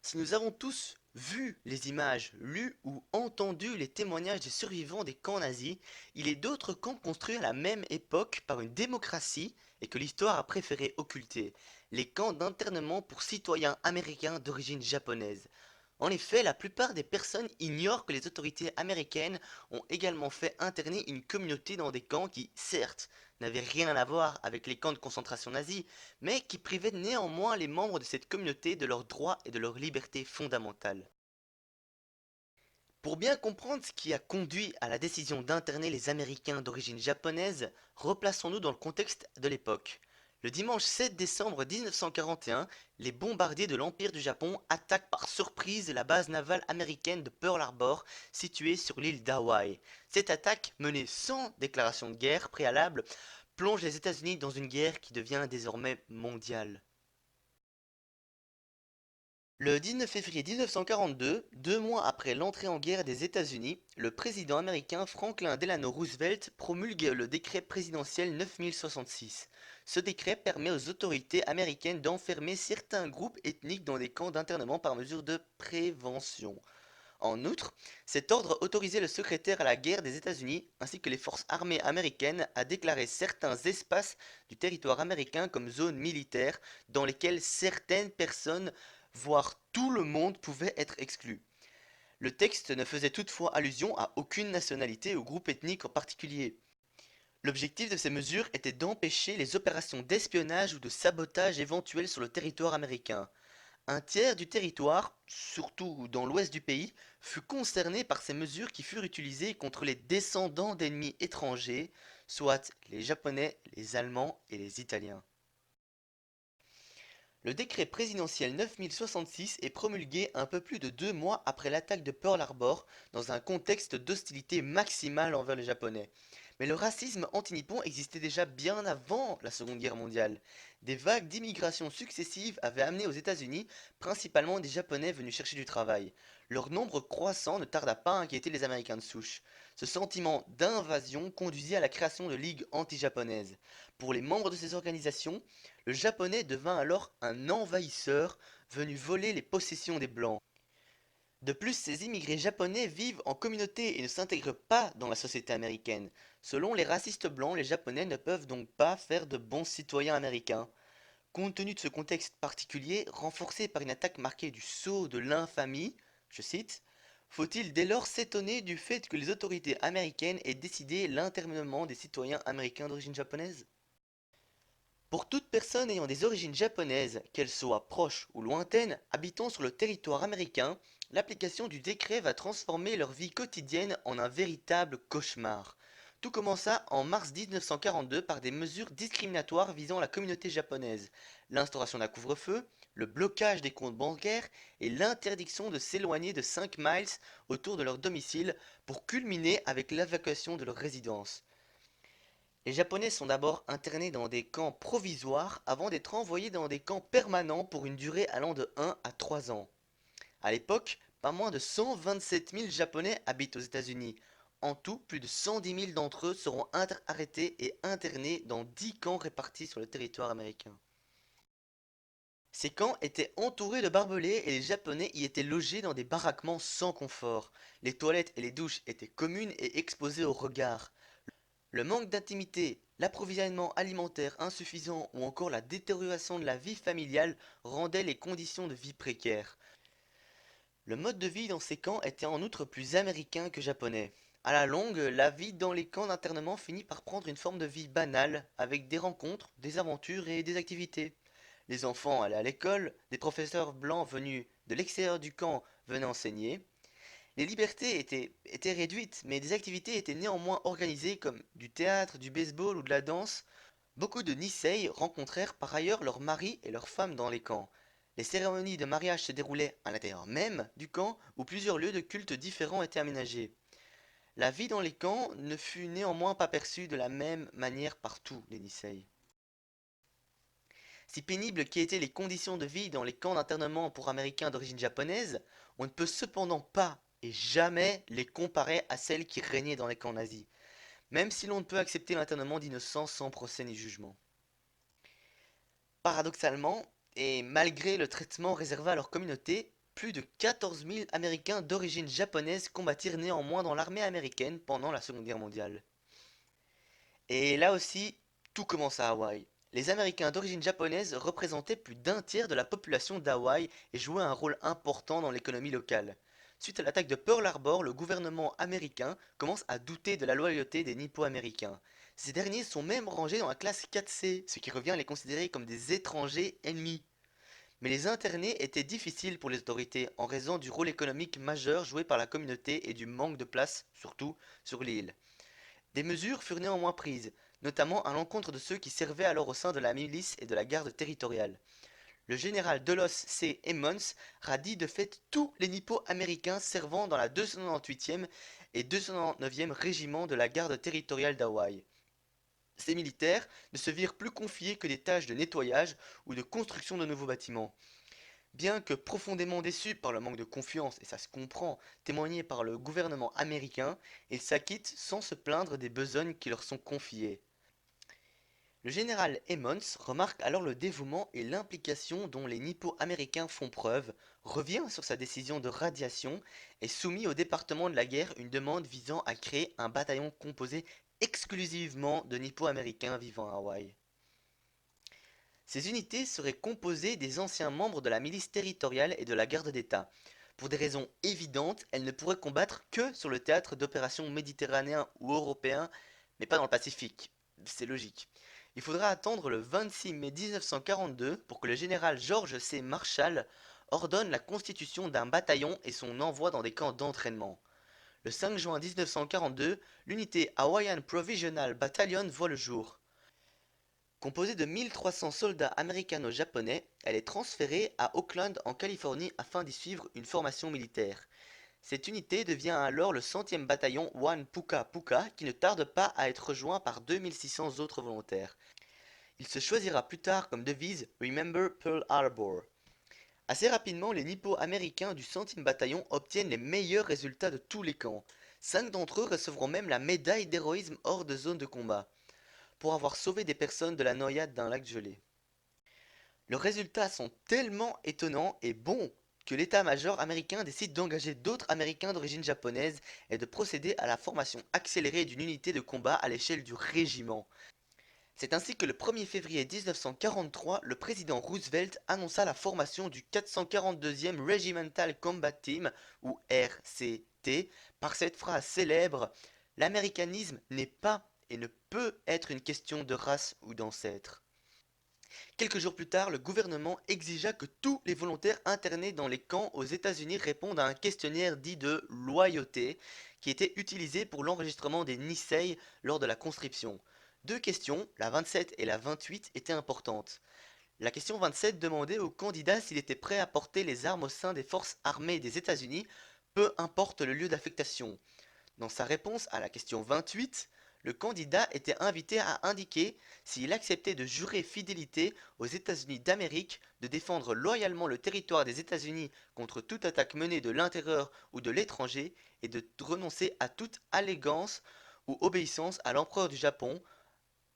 Si nous avons tous vu les images, lu ou entendu les témoignages des survivants des camps nazis, il est d'autres camps construits à la même époque par une démocratie et que l'histoire a préféré occulter, les camps d'internement pour citoyens américains d'origine japonaise. En effet, la plupart des personnes ignorent que les autorités américaines ont également fait interner une communauté dans des camps qui, certes, n'avaient rien à voir avec les camps de concentration nazis, mais qui privaient néanmoins les membres de cette communauté de leurs droits et de leurs libertés fondamentales. Pour bien comprendre ce qui a conduit à la décision d'interner les Américains d'origine japonaise, replaçons-nous dans le contexte de l'époque. Le dimanche 7 décembre 1941, les bombardiers de l'Empire du Japon attaquent par surprise la base navale américaine de Pearl Harbor, située sur l'île d'Hawaï. Cette attaque, menée sans déclaration de guerre préalable, plonge les États-Unis dans une guerre qui devient désormais mondiale. Le 19 février 1942, 2 mois après l'entrée en guerre des États-Unis, le président américain Franklin Delano Roosevelt promulgue le décret présidentiel 9066. Ce décret permet aux autorités américaines d'enfermer certains groupes ethniques dans des camps d'internement par mesure de prévention. En outre, cet ordre autorisait le secrétaire à la guerre des États-Unis ainsi que les forces armées américaines à déclarer certains espaces du territoire américain comme zones militaires dans lesquelles certaines personnes, voire tout le monde, pouvait être exclu. Le texte ne faisait toutefois allusion à aucune nationalité ou groupe ethnique en particulier. L'objectif de ces mesures était d'empêcher les opérations d'espionnage ou de sabotage éventuelles sur le territoire américain. Un tiers du territoire, surtout dans l'ouest du pays, fut concerné par ces mesures qui furent utilisées contre les descendants d'ennemis étrangers, soit les Japonais, les Allemands et les Italiens. Le décret présidentiel 9066 est promulgué un peu plus de 2 mois après l'attaque de Pearl Harbor, dans un contexte d'hostilité maximale envers les Japonais. Mais le racisme anti-nippon existait déjà bien avant la Seconde Guerre mondiale. Des vagues d'immigration successives avaient amené aux États-Unis principalement des Japonais venus chercher du travail. Leur nombre croissant ne tarda pas à inquiéter les Américains de souche. Ce sentiment d'invasion conduisit à la création de ligues anti-japonaises. Pour les membres de ces organisations, le japonais devint alors un envahisseur venu voler les possessions des blancs. De plus, ces immigrés japonais vivent en communauté et ne s'intègrent pas dans la société américaine. Selon les racistes blancs, les japonais ne peuvent donc pas faire de bons citoyens américains. Compte tenu de ce contexte particulier, renforcé par une attaque marquée du sceau de l'infamie, je cite, faut-il dès lors s'étonner du fait que les autorités américaines aient décidé l'internement des citoyens américains d'origine japonaise? Pour toute personne ayant des origines japonaises, qu'elles soient proches ou lointaines, habitant sur le territoire américain, l'application du décret va transformer leur vie quotidienne en un véritable cauchemar. Tout commença en mars 1942 par des mesures discriminatoires visant la communauté japonaise, l'instauration d'un couvre-feu, le blocage des comptes bancaires et l'interdiction de s'éloigner de 5 miles autour de leur domicile pour culminer avec l'évacuation de leur résidence. Les Japonais sont d'abord internés dans des camps provisoires avant d'être envoyés dans des camps permanents pour une durée allant de 1 à 3 ans. À l'époque, pas moins de 127 000 Japonais habitent aux États-Unis. En tout, plus de 110 000 d'entre eux seront arrêtés et internés dans 10 camps répartis sur le territoire américain. Ces camps étaient entourés de barbelés et les Japonais y étaient logés dans des baraquements sans confort. Les toilettes et les douches étaient communes et exposées aux regards. Le manque d'intimité, l'approvisionnement alimentaire insuffisant ou encore la détérioration de la vie familiale rendaient les conditions de vie précaires. Le mode de vie dans ces camps était en outre plus américain que japonais. À la longue, la vie dans les camps d'internement finit par prendre une forme de vie banale, avec des rencontres, des aventures et des activités. Les enfants allaient à l'école, des professeurs blancs venus de l'extérieur du camp venaient enseigner. Les libertés étaient réduites, mais des activités étaient néanmoins organisées comme du théâtre, du baseball ou de la danse. Beaucoup de Nisei rencontrèrent par ailleurs leurs maris et leurs femmes dans les camps. Les cérémonies de mariage se déroulaient à l'intérieur même du camp où plusieurs lieux de culte différents étaient aménagés. La vie dans les camps ne fut néanmoins pas perçue de la même manière par tous les Nisei. Si pénibles qu'aient été les conditions de vie dans les camps d'internement pour Américains d'origine japonaise, on ne peut cependant pas et jamais les comparer à celles qui régnaient dans les camps nazis, même si l'on ne peut accepter l'internement d'innocents sans procès ni jugement. Paradoxalement, et malgré le traitement réservé à leur communauté, plus de 14 000 Américains d'origine japonaise combattirent néanmoins dans l'armée américaine pendant la Seconde Guerre mondiale. Et là aussi, tout commence à Hawaï. Les Américains d'origine japonaise représentaient plus d'un tiers de la population d'Hawaï et jouaient un rôle important dans l'économie locale. Suite à l'attaque de Pearl Harbor, le gouvernement américain commence à douter de la loyauté des Nippo-américains. Ces derniers sont même rangés dans la classe 4C, ce qui revient à les considérer comme des étrangers ennemis. Mais les interner étaient difficiles pour les autorités en raison du rôle économique majeur joué par la communauté et du manque de place, surtout sur l'île. Des mesures furent néanmoins prises, notamment à l'encontre de ceux qui servaient alors au sein de la milice et de la garde territoriale. Le général Delos C. Emmons radie de fait tous les Nippo-américains servant dans la 298e et 299e régiment de la garde territoriale d'Hawaï. Ces militaires ne se virent plus confier que des tâches de nettoyage ou de construction de nouveaux bâtiments. Bien que profondément déçus par le manque de confiance, et ça se comprend, témoigné par le gouvernement américain, ils s'acquittent sans se plaindre des besognes qui leur sont confiées. Le général Emmons remarque alors le dévouement et l'implication dont les Nippo-américains font preuve, revient sur sa décision de radiation et soumet au département de la guerre une demande visant à créer un bataillon composé exclusivement de Nippo-américains vivant à Hawaï. Ces unités seraient composées des anciens membres de la milice territoriale et de la garde d'État. Pour des raisons évidentes, elles ne pourraient combattre que sur le théâtre d'opérations méditerranéen ou européen, mais pas dans le Pacifique. C'est logique. Il faudra attendre le 26 mai 1942 pour que le général George C. Marshall ordonne la constitution d'un bataillon et son envoi dans des camps d'entraînement. Le 5 juin 1942, l'unité Hawaiian Provisional Battalion voit le jour. Composée de 1300 soldats américano-japonais, elle est transférée à Oakland en Californie afin d'y suivre une formation militaire. Cette unité devient alors le 100e bataillon One Puka Puka qui ne tarde pas à être rejoint par 2600 autres volontaires. Il se choisira plus tard comme devise Remember Pearl Harbor. Assez rapidement, les Nippo-américains du 100e bataillon obtiennent les meilleurs résultats de tous les camps. 5 d'entre eux recevront même la médaille d'héroïsme hors de zone de combat, pour avoir sauvé des personnes de la noyade d'un lac gelé. Leurs résultats sont tellement étonnants et bons que l'état-major américain décide d'engager d'autres Américains d'origine japonaise et de procéder à la formation accélérée d'une unité de combat à l'échelle du régiment. C'est ainsi que le 1er février 1943, le président Roosevelt annonça la formation du 442e Regimental Combat Team, ou RCT, par cette phrase célèbre: l'américanisme n'est pas et ne peut être une question de race ou d'ancêtre. Quelques jours plus tard, le gouvernement exigea que tous les volontaires internés dans les camps aux États-Unis répondent à un questionnaire dit de loyauté qui était utilisé pour l'enregistrement des Nisei lors de la conscription. Deux questions, la 27 et la 28, étaient importantes. La question 27 demandait au candidat s'il était prêt à porter les armes au sein des forces armées des États-Unis, peu importe le lieu d'affectation. Dans sa réponse à la question 28, le candidat était invité à indiquer s'il acceptait de jurer fidélité aux États-Unis d'Amérique, de défendre loyalement le territoire des États-Unis contre toute attaque menée de l'intérieur ou de l'étranger et de renoncer à toute allégeance ou obéissance à l'empereur du Japon,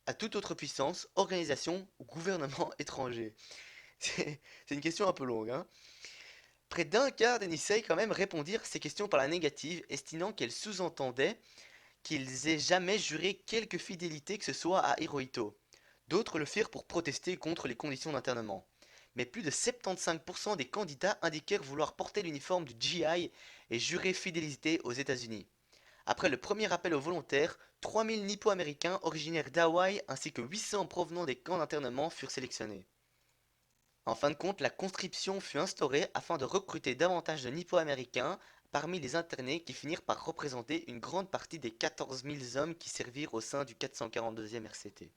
à toute autre puissance, organisation ou gouvernement étranger. C'est une question un peu longue, hein. Près d'un quart des Nisei quand même répondirent à ces questions par la négative, estimant qu'elles sous-entendaient qu'ils aient jamais juré quelque fidélité que ce soit à Hirohito. D'autres le firent pour protester contre les conditions d'internement. Mais plus de 75% des candidats indiquèrent vouloir porter l'uniforme du GI et jurer fidélité aux États-Unis. Après le premier appel aux volontaires, 3000 Nippo-américains originaires d'Hawaï ainsi que 800 provenant des camps d'internement furent sélectionnés. En fin de compte, la conscription fut instaurée afin de recruter davantage de Nippo-américains parmi les internés qui finirent par représenter une grande partie des 14 000 hommes qui servirent au sein du 442e RCT.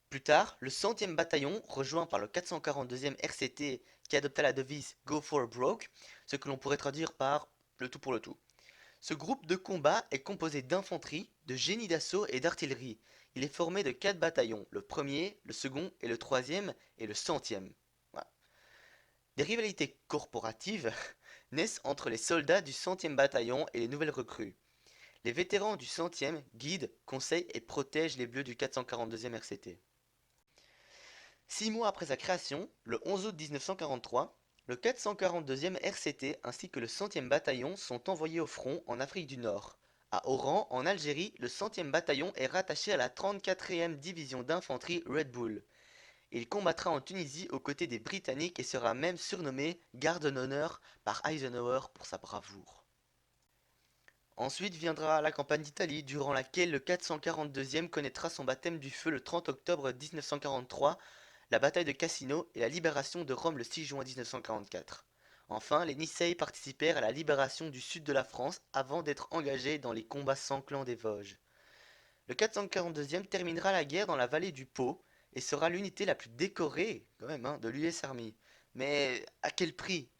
Plus tard, le 100e bataillon, rejoint par le 442e RCT qui adopta la devise Go for Broke, ce que l'on pourrait traduire par le tout pour le tout. Ce groupe de combat est composé d'infanterie, de génie d'assaut et d'artillerie. Il est formé de 4 bataillons, le premier, le second et le troisième et le 100e. Voilà. Des rivalités corporatives naissent entre les soldats du 100e bataillon et les nouvelles recrues. Les vétérans du 100e guident, conseillent et protègent les bleus du 442e RCT. 6 mois après sa création, le 11 août 1943, Le 442e RCT ainsi que le 100e bataillon sont envoyés au front en Afrique du Nord. À Oran, en Algérie, le 100e bataillon est rattaché à la 34e division d'infanterie Red Bull. Il combattra en Tunisie aux côtés des Britanniques et sera même surnommé garde d'honneur par Eisenhower pour sa bravoure. Ensuite viendra la campagne d'Italie, durant laquelle le 442e connaîtra son baptême du feu le 30 octobre 1943, la bataille de Cassino et la libération de Rome le 6 juin 1944. Enfin, les Nicèes participèrent à la libération du sud de la France avant d'être engagés dans les combats sanglants des Vosges. Le 442e terminera la guerre dans la vallée du Pô et sera l'unité la plus décorée, quand même, de l'US Army. Mais à quel prix?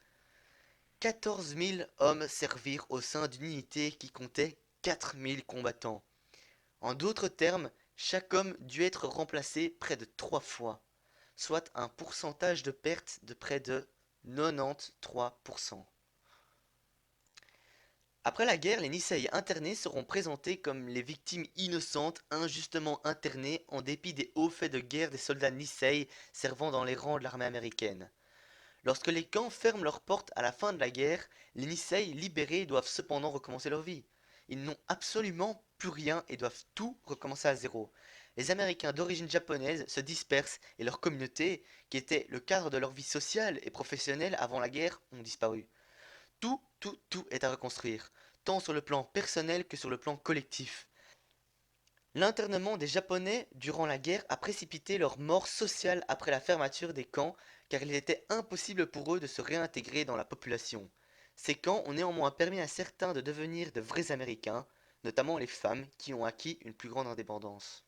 14 000 hommes servirent au sein d'une unité qui comptait 4 000 combattants. En d'autres termes, chaque homme dut être remplacé près de 3 fois, soit un pourcentage de perte de près de 93%. Après la guerre, les Nisei internés seront présentés comme les victimes innocentes injustement internées en dépit des hauts faits de guerre des soldats Nisei servant dans les rangs de l'armée américaine. Lorsque les camps ferment leurs portes à la fin de la guerre, les Nisei libérés doivent cependant recommencer leur vie. Ils n'ont absolument plus rien et doivent tout recommencer à zéro. Les Américains d'origine japonaise se dispersent et leurs communautés, qui étaient le cadre de leur vie sociale et professionnelle avant la guerre, ont disparu. Tout est à reconstruire, tant sur le plan personnel que sur le plan collectif. L'internement des Japonais durant la guerre a précipité leur mort sociale après la fermeture des camps, car il était impossible pour eux de se réintégrer dans la population. Ces camps ont néanmoins permis à certains de devenir de vrais Américains, notamment les femmes qui ont acquis une plus grande indépendance.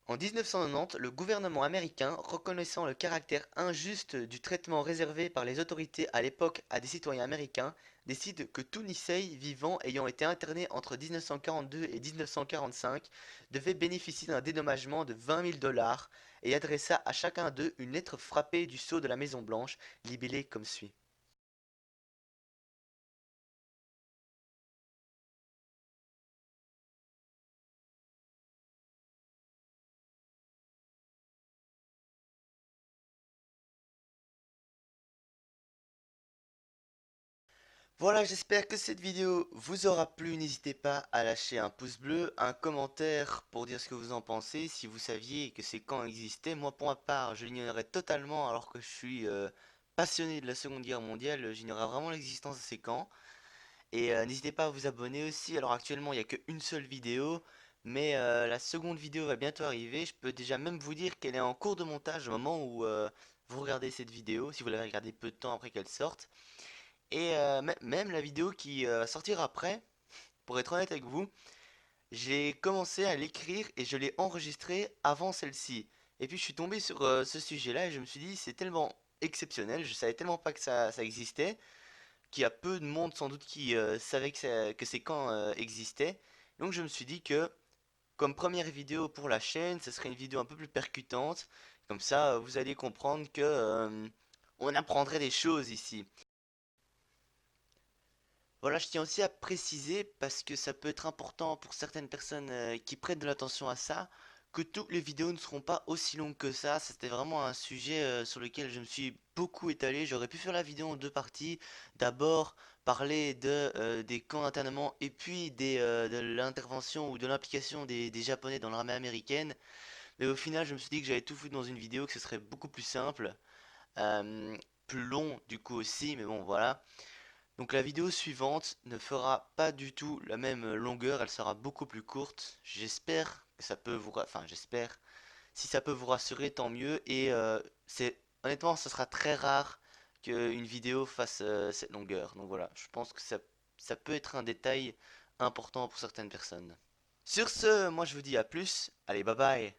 En 1990, le gouvernement américain, reconnaissant le caractère injuste du traitement réservé par les autorités à l'époque à des citoyens américains, décide que tout Nisei vivant ayant été interné entre 1942 et 1945 devait bénéficier d'un dédommagement de 20 000 dollars et adressa à chacun d'eux une lettre frappée du sceau de la Maison Blanche, libellée comme suit. Voilà, j'espère que cette vidéo vous aura plu. N'hésitez pas à lâcher un pouce bleu, un commentaire pour dire ce que vous en pensez. Si vous saviez que ces camps existaient, moi pour ma part, je l'ignorais totalement alors que je suis passionné de la Seconde Guerre mondiale. J'ignorais vraiment l'existence de ces camps. Et n'hésitez pas à vous abonner aussi. Alors actuellement, il n'y a qu'une seule vidéo, mais la seconde vidéo va bientôt arriver. Je peux déjà même vous dire qu'elle est en cours de montage au moment où vous regardez cette vidéo, si vous l'avez regardée peu de temps après qu'elle sorte. Et même la vidéo qui va sortir après, pour être honnête avec vous, j'ai commencé à l'écrire et je l'ai enregistrée avant celle-ci. Et puis je suis tombé sur ce sujet-là et je me suis dit c'est tellement exceptionnel, je savais tellement pas que ça existait, qu'il y a peu de monde sans doute qui savait que ces camps existaient. Donc je me suis dit que comme première vidéo pour la chaîne, ce serait une vidéo un peu plus percutante. Comme ça, vous allez comprendre que on apprendrait des choses ici. Voilà, je tiens aussi à préciser, parce que ça peut être important pour certaines personnes qui prêtent de l'attention à ça, que toutes les vidéos ne seront pas aussi longues que ça. C'était vraiment un sujet sur lequel je me suis beaucoup étalé. J'aurais pu faire la vidéo en deux parties. D'abord, parler des camps d'internement et puis de l'intervention ou de l'implication des Japonais dans l'armée américaine. Mais au final, je me suis dit que j'avais tout foutu dans une vidéo, que ce serait beaucoup plus simple. Plus long du coup aussi, mais bon, voilà. Donc la vidéo suivante ne fera pas du tout la même longueur, elle sera beaucoup plus courte. J'espère que ça peut vous... Enfin, j'espère. Si ça peut vous rassurer, tant mieux. Et honnêtement, ce sera très rare qu'une vidéo fasse cette longueur. Donc voilà, je pense que ça peut être un détail important pour certaines personnes. Sur ce, moi je vous dis à plus. Allez, bye bye.